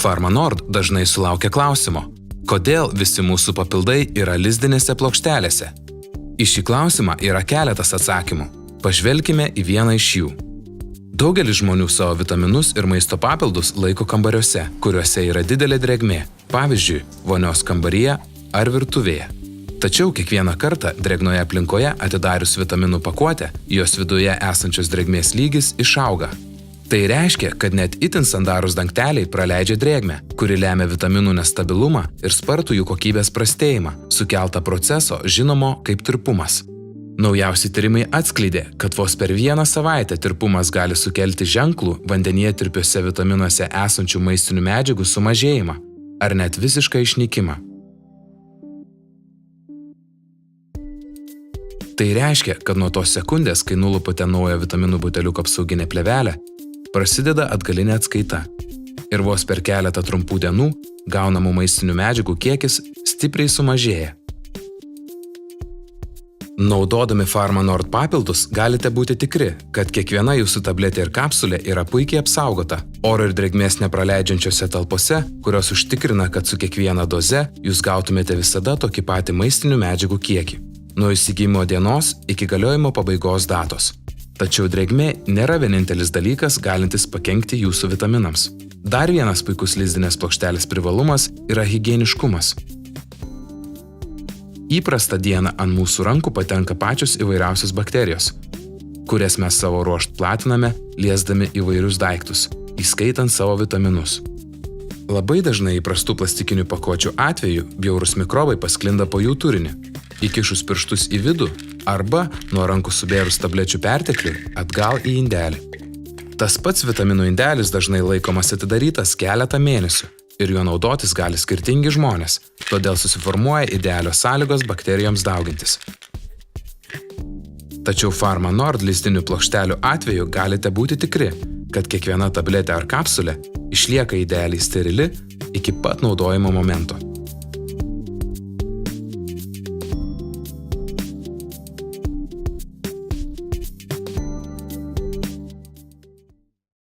Pharma Nord dažnai sulaukia klausimo, kodėl visi mūsų papildai yra lizdinėse plokštelėse. Į šį klausimą yra keletas atsakymų. Pažvelkime į vieną iš jų. Daugelis žmonių savo vitaminus ir maisto papildus laiko kambariuose, kuriuose yra didelė drėgmė, pavyzdžiui, vonios kambaryje ar virtuvėje. Tačiau kiekvieną kartą drėgnoje aplinkoje atidarius vitaminų pakuotę, jos viduje esančios drėgmės lygis išauga. Tai reiškia, kad net itin sandarūs dangteliai praleidžia drėgmę, kuri lemia vitaminų nestabilumą ir spartų jų kokybės prastėjimą, sukeltą proceso žinomo kaip tirpumas. Naujausi tyrimai atskleidė, kad vos per vieną savaitę tirpumas gali sukelti ženklų vandenyje tirpiuose vitaminuose esančių maistinių medžiagų sumažėjimą ar net visišką išnykimą. Tai reiškia, kad nuo tos sekundės, kai nulupate naują vitaminų buteliuko apsauginę plėvelę, prasideda atgalinė atskaita. Ir vos per keletą trumpų dienų gaunamų maistinių medžiagų kiekis stipriai sumažėja. Naudodami Pharma Nord papildus galite būti tikri, kad kiekviena jūsų tabletė ir kapsulė yra puikiai apsaugota oro ir drėgmės nepraleidžiančiose talpose, kurios užtikrina, kad su kiekviena doze jūs gautumėte visada tokį patį maistinių medžiagų kiekį, nuo įsigijimo dienos iki galiojimo pabaigos datos. Tačiau drėgmė nėra vienintelis dalykas galintis pakenkti jūsų vitaminams. Dar vienas puikus lizdinės plokštelės privalumas yra higieniškumas. Įprastą dieną ant mūsų rankų patenka pačios įvairiausios bakterijos, kurias mes savo ruožtu platiname, liesdami įvairius daiktus, įskaitant savo vitaminus. Labai dažnai įprastų plastikinių pakuočių atveju bjaurūs mikrobai pasklinda po jų turinį, įkišus pirštus į vidų arba nuo rankų subėrus tablečių pertekliui atgal į indelį. Tas pats vitaminų indelis dažnai laikomas atidarytas keletą mėnesių ir juo naudotis gali skirtingi žmonės, todėl susiformuoja idealios sąlygos bakterijoms daugintis. Tačiau Pharma Nord lizdinių plokštelių atveju galite būti tikri, kad kiekviena tabletė ar kapsulė išlieka idealiai sterili iki pat naudojimo momento.